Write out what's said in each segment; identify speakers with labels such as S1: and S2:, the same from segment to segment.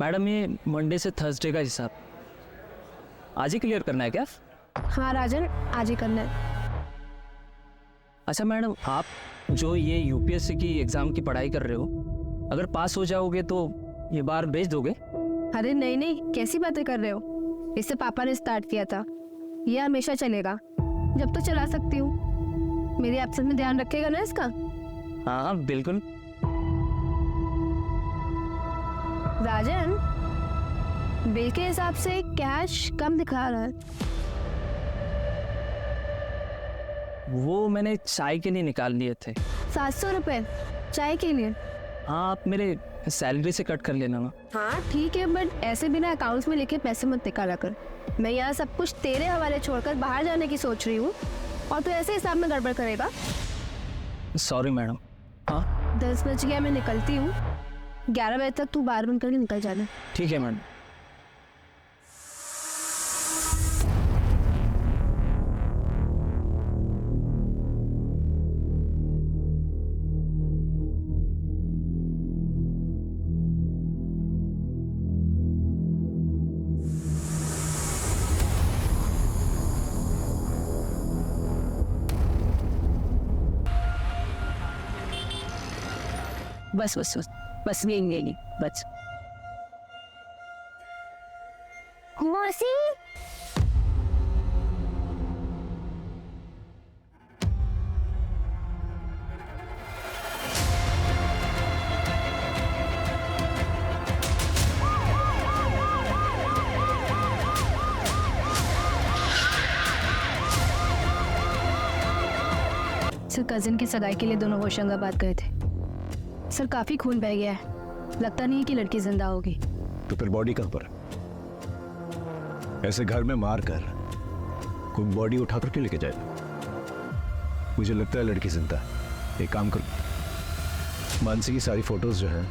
S1: Madam ये Monday से Thursday का हिसाब आज ही क्लियर करना है क्या?
S2: हाँ राजन, आज ही करना है।
S1: अच्छा मैडम, आप जो ये यूपीएससी की एग्ज़ाम की पढ़ाई कर रहे हो, अगर पास हो जाओगे तो ये बार भेज दोगे?
S2: अरे नहीं नहीं, कैसी बातें कर रहे हो? इससे पापा ने स्टार्ट किया था, ये हमेशा चलेगा जब तो चला सकती हूँ। मेरी एब्सेंस में ध्यान रखेगा ना इसका?
S1: हाँ हाँ बिल्कुल।
S2: राजन, बिल के हिसाब से कैश कम दिखा रहा है।
S1: वो मैंने चाय के लिए निकाल लिए थे।
S2: 700 रुपए चाय के लिए?
S1: हाँ, आप मेरे सैलरी से कट कर लेना ना।
S2: हाँ ठीक है, बट ऐसे बिना अकाउंट्स में लिखे पैसे मत निकाला कर। मैं यहाँ सब कुछ तेरे हवाले छोड़कर बाहर जाने की सोच रही हूँ और तू ऐसे हिसाब में गड़बड़ करेगा।
S1: Sorry madam. हाँ
S2: 10 बज गया, मैं निकलती हूँ। 11 बजे तक तू बार बंद करके निकल जाना।
S1: ठीक है मैडम।
S3: बस बस बस बस यही बस।
S2: मौसी,
S4: सर कजिन की सगाई के लिए दोनों होशंगाबाद गए थे। सर काफी खून बह गया है, लगता नहीं है कि लड़की जिंदा होगी।
S5: तो फिर बॉडी कहां पर? ऐसे घर में मार कर कोई बॉडी उठा कर क्यों लेके जाएगा? मुझे लगता है लड़की जिंदा है। एक काम करो, मानसी की सारी फोटोज जो है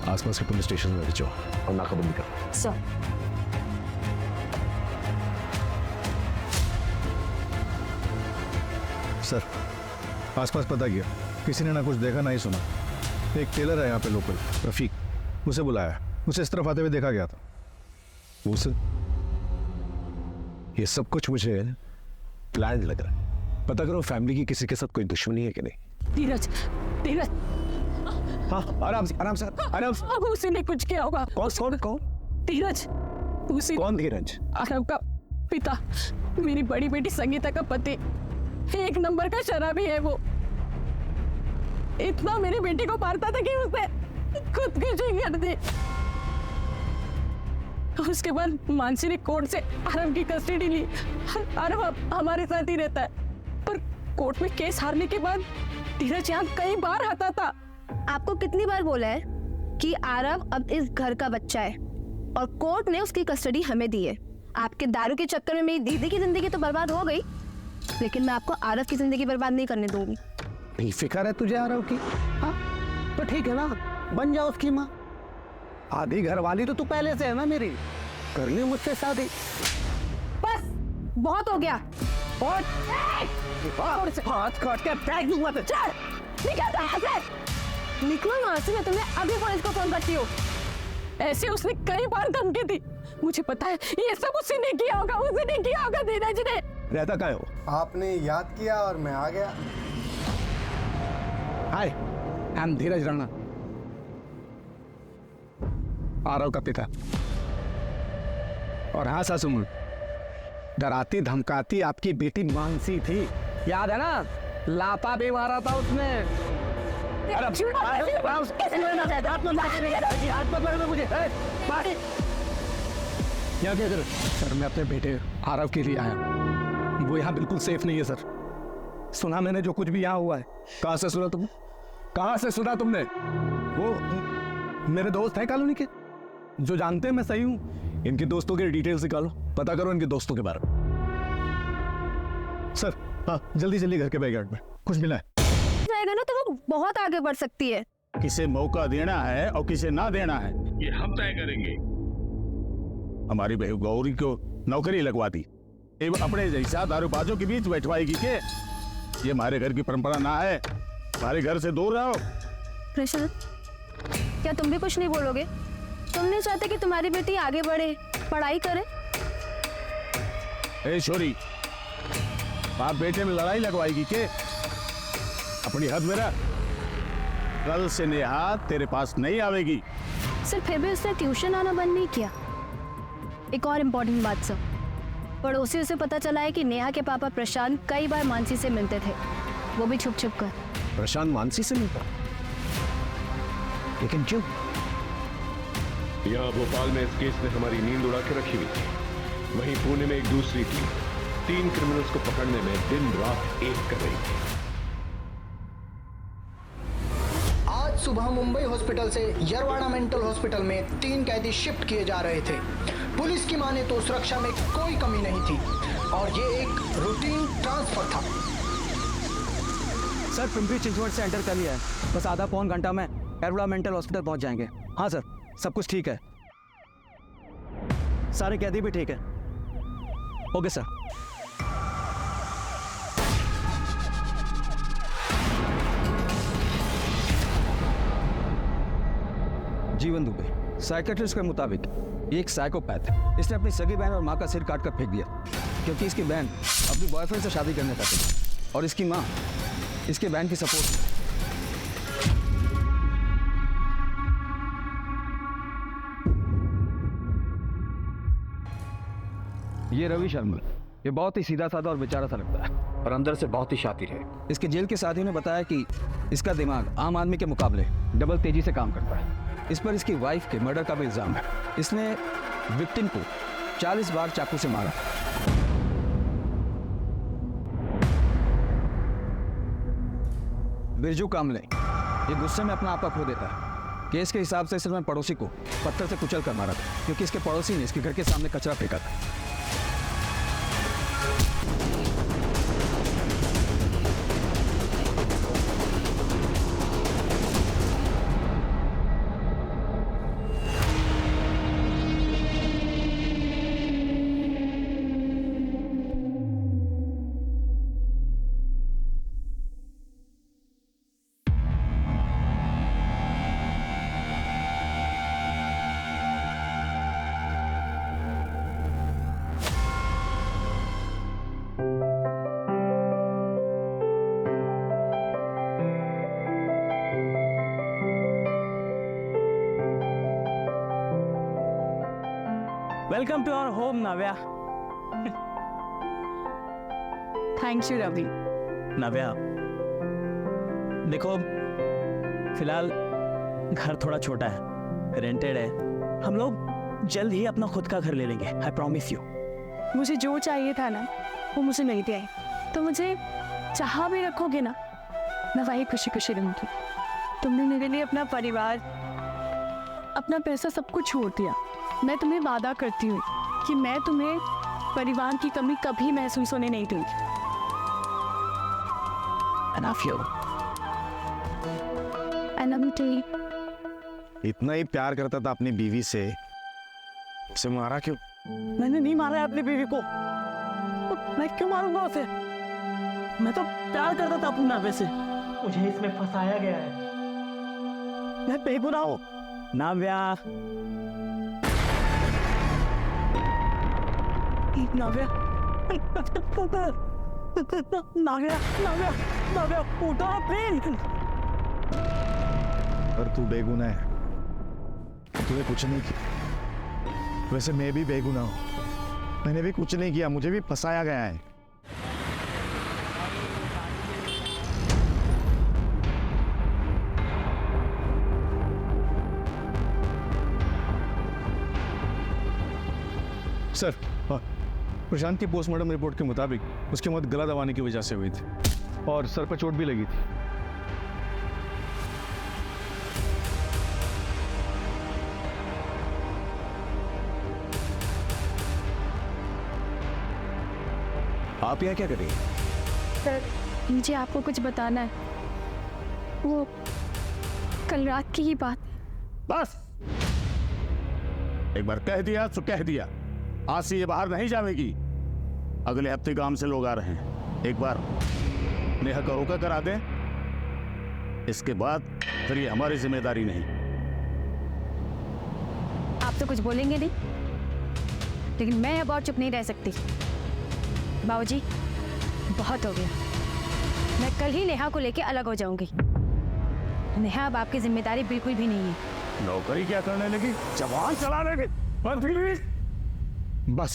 S5: आसपास के पुलिस स्टेशन में भेजो और नाकाबंदी करो।
S4: सर
S6: सर आसपास पता किया, किसी ने ना कुछ देखा ना ही सुना। एक टेलर है यहाँ पे लोकल, रफीक, उसे बुलाया, उसे इस तरफ आते हुए देखा गया था।
S5: उस ये सब कुछ मुझे प्लान लग रहा है। पता करो फैमिली की किसी के साथ कोई दुश्मनी है कि नहीं।
S3: धीरज धीरज,
S5: हाँ आराम से आराम से आराम से।
S3: अब उसी ने कुछ किया होगा।
S5: कौन कौन?
S3: धीरज, उसी
S5: कौन धीरज?
S3: अरब का पिता, मेरी बड़ी बेटी संगीता का पति। एक नंबर का शराबी है वो। इतना मेरी बेटी को मारता था कि उसने खुदकुशी कर दी। उसके बाद मानसी ने कोर्ट से अरब की कस्टडी ली। अरब अब हमारे साथ ही रहता है, पर कोर्ट में केस हारने के बाद धीरज यहाँ कई बार आता था।
S2: आपको कितनी बार बोला है कि आरव अब इस घर का बच्चा है और कोर्ट ने उसकी कस्टडी हमें दी है। आपके दारू के चक्कर में मेरी दीदी की जिंदगी तो बर्बाद हो गई, लेकिन मैं आपको आरव की जिंदगी बर्बाद नहीं करने दूंगी।
S7: नहीं फिक्र है तुझे आरव की? हाँ तो ठीक है ना, बन जाओ उसकी माँ। आधी घर वाली तो तू पहले से है ना मेरी, करनी मुझसे शादी।
S2: बस बहुत हो गया।
S7: और हाथ काट के फेंक दूंगा तो
S2: चल निकल यहाँ से, निकलो यहाँ से, मैं तुम्हें अभी पुलिस को फोन करती हूँ।
S3: ऐसे उसने कई बार धमकी दी। मुझे पता है ये सब उसी ने किया होगा, उसी ने किया होगा धीरज ने।
S5: रहता कहाँ है वो?
S8: आपने याद किया और मैं आ गया।
S7: हाय, आई एम धीरज राणा, आरव का पिता। और हाँ सासू, डराती धमकाती आपकी बेटी मानसी थी, याद है ना? लाता भी मारा था उसने। यहाँ क्या कर? सर मैं अपने बेटे आरव के लिए आया। वो यहाँ बिल्कुल सेफ नहीं है सर। सुना मैंने जो कुछ भी यहाँ हुआ है।
S5: कहाँ से सुना तुमने? कहाँ से सुना तुमने?
S7: वो मेरे दोस्त हैं कॉलोनी के, जो जानते हैं मैं सही हूँ।
S5: इनके दोस्तों के डिटेल्स निकालो, पता करो इनके दोस्तों के बारे में।
S6: सर हाँ जल्दी जल्दी घर के बैकयार्ड में कुछ मिला है?
S2: जाएगा ना तो वो बहुत आगे बढ़ सकती है।
S6: किसे मौका देना है और किसे ना देना है ये हम तय करेंगे। हमारी बहू गौरी को नौकरी लगवा दी, अपने जैसा दारूबाजों के बीच बैठवाएगी के? ये हमारे घर की परंपरा ना है। हमारे घर से दूर रहो।
S2: प्रशांत, क्या तुम भी कुछ नहीं बोलोगे? तुम नहीं चाहते कि तुम्हारी बेटी आगे बढ़े, पढ़ाई करे?
S6: ए छोरी, बाप बेटे में लड़ाई लगवाएगी के? अपनी हद में रह। कल से नेहा तेरे पास नहीं आवेगी।
S4: सर फिर भी उसने ट्यूशन आना बंद नहीं किया। एक और इम्पोर्टेंट बात सर, पड़ोसियों से पता चला है कि नेहा के पापा प्रशांत कई बार मानसी से मिलते थे, वो भी छुप छुप कर।
S5: प्रशांत मानसी से मिलता, लेकिन क्यों?
S9: यहाँ भोपाल में इस केस ने हमारी नींद उड़ा के रखी हुई थी, वहीं पुणे में एक दूसरी टीम 3 क्रिमिनल्स को पकड़ने में दिन रात एक कर रही थी।
S10: आज सुबह मुंबई हॉस्पिटल से यरवाड़ा मेंटल हॉस्पिटल में 3 कैदी शिफ्ट किए जा रहे थे। पुलिस की माने तो सुरक्षा में कोई कमी नहीं थी और ये एक रूटीन ट्रांसफर था।
S11: सर पिंपरी चिंचवड से एंटर कर लिया है, बस आधा पौन घंटा में यरवाड़ा मेंटल हॉस्पिटल पहुंच जाएंगे। हाँ सर, सब कुछ ठीक है, सारे कैदी भी ठीक है। Okay sir. जीवन दुबे साइकेट्रिस्ट के मुताबिक ये एक साइकोपैथ है। इसने अपनी सगी बहन और माँ का सिर काट कर फेंक दिया क्योंकि इसकी बहन अपनी बॉयफ्रेंड से शादी करना चाहती थी और इसकी माँ इसके बहन की सपोर्ट। ये रवि शर्मा, ये बहुत ही सीधा साधा और बेचारा सा लगता है और अंदर से बहुत ही शातिर है। इसके जेल के साथियों ने बताया कि इसका दिमाग आम आदमी के मुकाबले डबल तेजी से काम करता है। इस पर इसकी वाइफ के मर्डर का भी इल्जाम है। इसने विक्टिम को 40 बार चाकू से मारा। बिरजू कामले ये गुस्से में अपना आपा खो देता है। केस के हिसाब से इसने पड़ोसी को पत्थर से कुचल कर मारा था क्योंकि इसके पड़ोसी ने इसके घर के सामने कचरा फेंका था। Welcome to our home Navya.
S3: Thanks you Ravi.
S11: Navya देखो, फिलहाल घर थोड़ा छोटा है, रेंटेड है। हम लोग जल्द ही अपना खुद का घर ले लेंगे, आई प्रॉमिस यू।
S3: मुझे जो चाहिए था ना वो मुझे मिल गया है, तो मुझे जहाँ भी रखोगे ना मैं वही खुशी खुशी रहूंगी। तुमने मेरे लिए अपना परिवार, अपना पैसा सब कुछ छोड़ दिया। मैं तुम्हें वादा करती हूँ कि मैं तुम्हें परिवार की कमी कभी महसूस होने नहीं दूंगी।
S11: And I feel
S4: I love you too.
S6: इतना ही प्यार करता था अपनी बीवी से, उसे मारा क्यों?
S11: मैंने नहीं मारा है अपनी बीवी को, मैं क्यों मारूंगा उसे? मैं तो प्यार करता था अपनी नावे से, मुझे इसमें फंसाया गया है। मैं बेगुनाह हूँ। नाव्या, नाव्या, नाव्या, नाव्या, नाव्या, उठो प्लीज।
S5: पर तू बेगुनाह है, तूने कुछ नहीं किया। वैसे मैं भी बेगुनाह हूं, मैंने भी कुछ नहीं किया, मुझे भी फंसाया गया है।
S6: सर, प्रशांत की पोस्टमार्टम रिपोर्ट के मुताबिक उसकी मौत गला दबाने की वजह से हुई थी और सर पर चोट भी लगी थी।
S5: आप यहाँ क्या कर रही हैं?
S4: सर मुझे आपको कुछ बताना है, वो कल रात की ही बात।
S6: बस एक बार कह दिया तो कह दिया, आज से ये बाहर नहीं जाएगी। अगले हफ्ते काम से लोग आ रहे हैं, एक बार नेहा का रोका करा दें, इसके बाद फिर ये हमारी जिम्मेदारी नहीं।
S4: आप तो कुछ बोलेंगे नहीं, लेकिन मैं अब और चुप नहीं रह सकती। बाबूजी, बहुत हो गया। मैं कल ही नेहा को लेके अलग हो जाऊंगी। नेहा अब आपकी जिम्मेदारी बिल्कुल भी नहीं है।
S6: नौकरी क्या करने लगी, जवान चलाने लगी। बस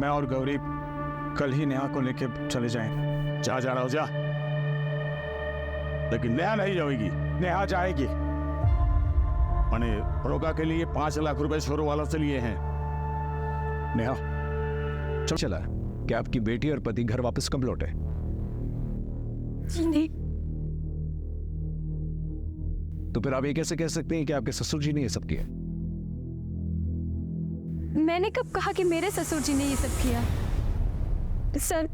S6: मैं और गौरी कल ही नेहा को लेके चले जाएं। जा रहा हो जा, लेकिन नेहा नहीं जाएगी। नेहा जाएगी। मैंने रोका के लिए 5 लाख रुपए शोरू वालों से लिए हैं। नेहा
S5: चला क्या आपकी बेटी और पति घर वापस कब लौटे?
S3: नहीं।
S5: तो फिर आप ये कैसे कह सकते हैं कि आपके ससुर जी ने ये सब किया?
S3: मैंने कब कहा कि मेरे ससुर जी ने ये सब किया? सर,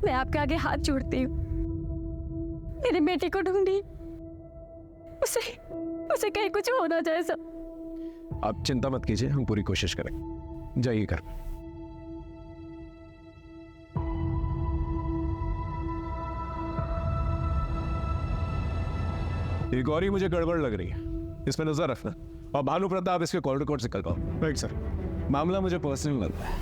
S3: मैं आपके आगे हाथ जोड़ती हूँ। मेरी बेटी को ढूंढी, उसे कहीं कुछ हो ना जाए सब।
S5: आप चिंता मत कीजिए, हम पूरी कोशिश करेंगे। जाइए घर। ये गौरी मुझे गड़बड़ लग रही है, इसमें नजर रखना। और भानु प्रताप इसके कॉल रिकॉर्ड से निकलवाओ। Right sir. मामला मुझे पर्सनल लगता है,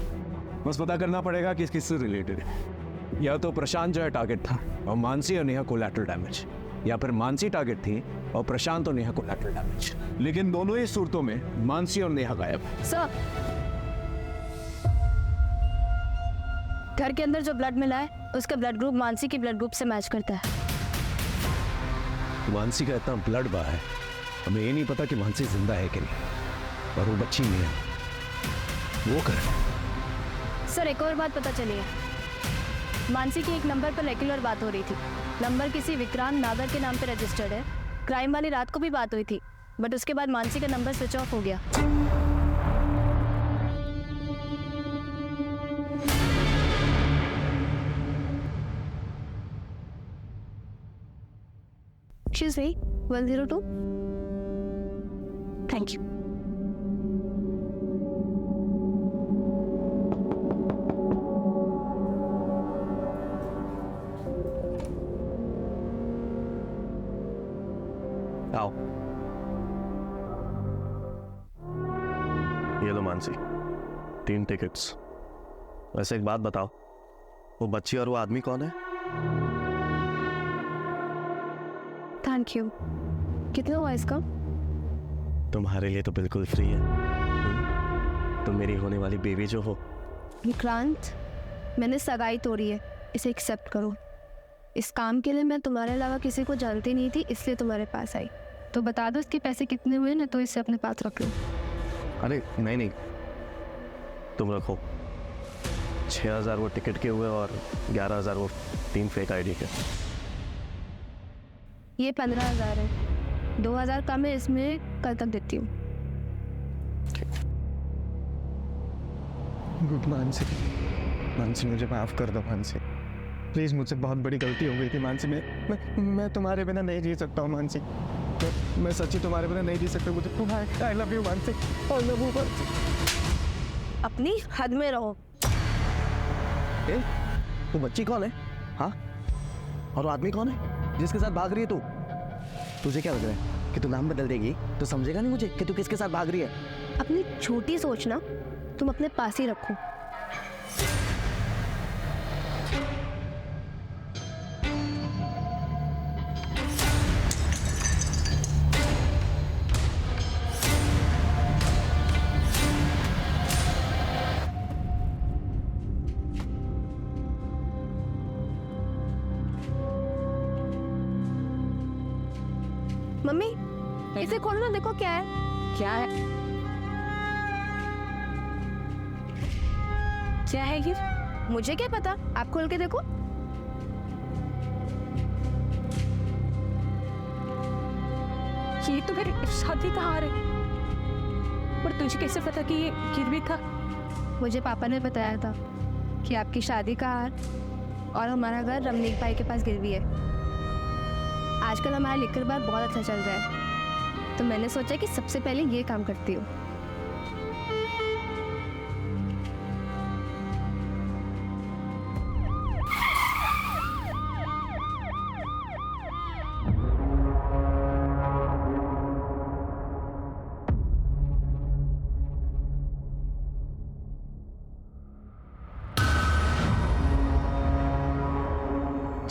S5: बस पता करना पड़ेगा कि किससे रिलेटेड है। या तो प्रशांत जो है टारगेट था और मानसी और नेहा कोलैटरल डैमेज, या फिर मानसी टारगेट थी और प्रशांत और नेहा कोलैटरल डैमेज। लेकिन दोनों ही सूरतों में मानसी और नेहा गायब है।
S4: सर, घर के अंदर जो ब्लड मिला है उसका ब्लड ग्रुप मानसी के ब्लड ग्रुप से मैच करता है।
S5: मानसी का इतना ब्लड बहा है, हमें ये नहीं पता कि मानसी जिंदा है कि नहीं, और वो बच्ची नहीं है। वो कर
S4: सर, एक और बात पता चली है। मानसी की एक नंबर पर रेगुलर बात हो रही थी। नंबर किसी विक्रांत नागर के नाम पे रजिस्टर्ड है। क्राइम वाली रात को भी बात हुई थी, बट उसके बाद मानसी का नंबर स्विच ऑफ हो गया। Excuse me, 102? Thank you.
S12: आओ। ये लो मानसी, 3 टिकट्स। वैसे एक बात बताओ, वो बच्ची और वो आदमी कौन है?
S4: Thank you. कितना हुआ इसका?
S12: तुम्हारे लिए तो बिल्कुल फ्री है। तुम मेरी होने वाली बेबी जो हो।
S2: विक्रांत, मैंने सगाई तोड़ी है, इसे एक्सेप्ट करो। इस काम के लिए मैं तुम्हारे अलावा किसी को जानती नहीं थी, इसलिए तुम्हारे पास आई। तो बता दो इसके पैसे कितने हुए ना, तो इसे अपने पास रख लो।
S12: अरे नहीं, तुम रखो। 6,000 वो टिकट के हुए और 11,000 वो 3 फेक आईडी के।
S2: ये 15,000 है, 2,000 कम है, इसमें कल तक देती हूँ।
S8: मानसी मुझे माफ कर दो मानसी, प्लीज। मुझसे बहुत बड़ी गलती हो गई थी मानसी। मैं तुम्हारे बिना नहीं जी सकता हूँ मानसी। मैं सच्ची तुम्हारे बिना नहीं जी सकता। मुझे I love you Mansi, I love you Mansi.
S2: अपनी हद में रहो।
S11: वो बच्ची कौन है? हाँ, और वो आदमी कौन है जिसके साथ भाग रही है तू? तुझे क्या लग रहा है कि तू नाम बदल देगी तो समझेगा नहीं मुझे कि तू किसके साथ भाग रही है?
S2: अपनी छोटी सोच ना तुम अपने पास ही रखो। मम्मी, इसे खोलो ना, देखो क्या है।
S4: क्या है? क्या है ये?
S2: मुझे क्या पता, आप खोल के देखो।
S3: ये तो मेरी शादी का हार है। पर तुझे कैसे पता कि ये गिरवी था?
S2: मुझे पापा ने बताया था कि आपकी शादी का हार और हमारा घर रमनीक भाई के पास गिरवी है। आजकल हमारा लिखकर बार बहुत अच्छा चल रहा है, तो मैंने सोचा कि सबसे पहले ये काम करती हूँ।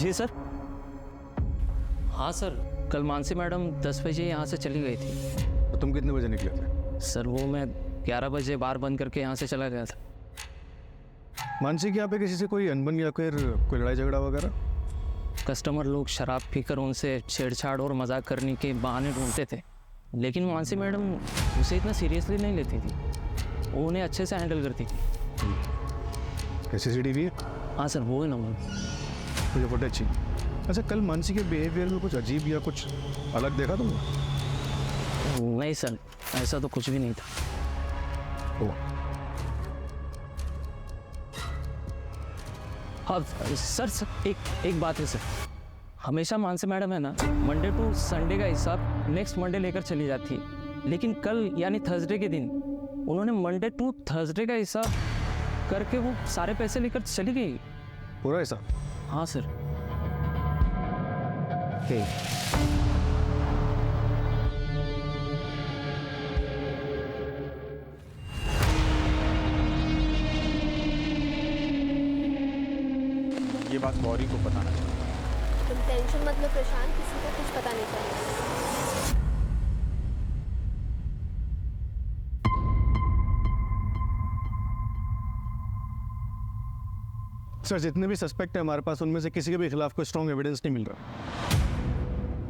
S1: जी सर। हाँ सर, कल मानसी मैडम 10 बजे यहाँ से चली गई थी।
S5: तो तुम कितने बजे निकले थे?
S1: सर वो मैं 11 बजे बार बंद करके यहाँ से चला गया था।
S5: मानसी के यहाँ पे किसी से कोई अनबन या फिर कोई लड़ाई झगड़ा वगैरह?
S1: कस्टमर लोग शराब पीकर उनसे छेड़छाड़ और मजाक करने के बहाने ढूंढते थे, लेकिन मानसी मैडम उसे इतना सीरियसली नहीं लेती थी, वो उन्हें अच्छे से हैंडल करती थी।
S5: CCTV है?
S1: हाँ सर वो है ना।
S5: मुझे फुटेज चाहिए। अच्छा, कल मानसी के बिहेवियर में कुछ अजीब या कुछ अलग देखा तुमने?
S1: नहीं सर, ऐसा तो कुछ भी नहीं था। हाँ सर, एक बात है सर, हमेशा मानसी मैडम है ना मंडे टू संडे का हिसाब नेक्स्ट मंडे लेकर चली जाती है, लेकिन कल यानी थर्सडे के दिन उन्होंने मंडे टू थर्सडे का हिसाब करके वो सारे पैसे लेकर चली गई।
S5: पूरा ऐसा?
S1: हाँ सर।
S6: ये बात गौरी को बताना चाहिए।
S2: तुम टेंशन मत लो प्रशांत, किसी को कुछ पता नहीं चलेगा।
S5: सर, जितने भी सस्पेक्ट है हमारे पास, उनमें से किसी के भी खिलाफ कोई स्ट्रॉन्ग एविडेंस नहीं मिल रहा।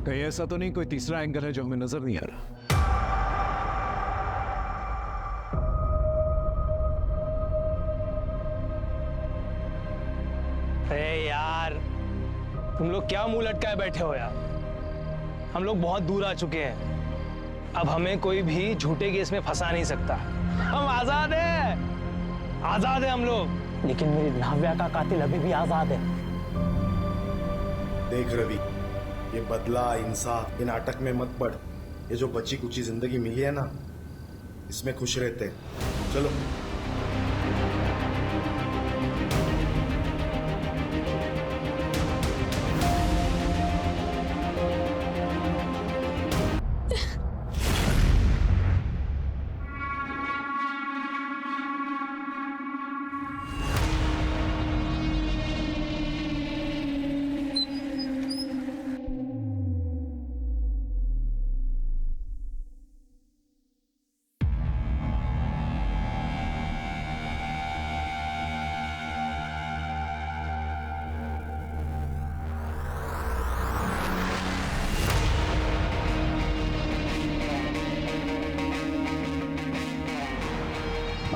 S11: कहीं ऐसा तो नहीं कोई तीसरा एंगल है जो हमें नजर नहीं आ रहा?
S13: अरे यार, तुम लोग क्या मुंह लटकाए बैठे हो यार? हम लोग बहुत दूर आ चुके हैं, अब हमें कोई भी झूठे केस में फंसा नहीं सकता। हम आजाद हैं, आजाद हैं हम लोग। लेकिन मेरी नाव्या का कातिल अभी भी आजाद है।
S14: देख रवि, ये बदला, इंसाफ, इन नाटक में मत पड़। ये जो बची कुची जिंदगी मिली है ना, इसमें खुश रहते हैं। चलो।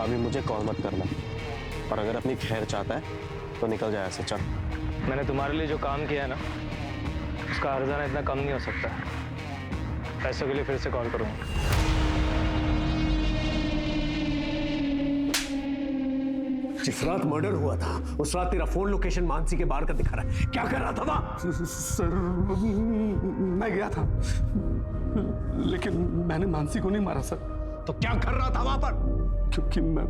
S12: अभी मुझे कॉल मत करना, और अगर अपनी खैर चाहता है तो निकल जाए ऐसे। चल।
S13: मैंने तुम्हारे लिए जो काम किया है ना, उसका हर्जाना इतना कम नहीं हो सकता। पैसों के लिए फिर से कॉल करूँगा।
S15: जिस रात मर्डर हुआ था उस रात तेरा फोन लोकेशन मानसी के बाहर का दिखा रहा है। क्या कर रहा था वहां?
S16: सर, मैं गया था, लेकिन मैंने मानसी को नहीं मारा सर।
S15: तो क्या कर रहा था वहां पर?
S16: क्योंकि मैं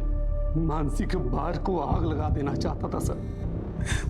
S16: मानसी के बार को आग लगा देना चाहता था सर।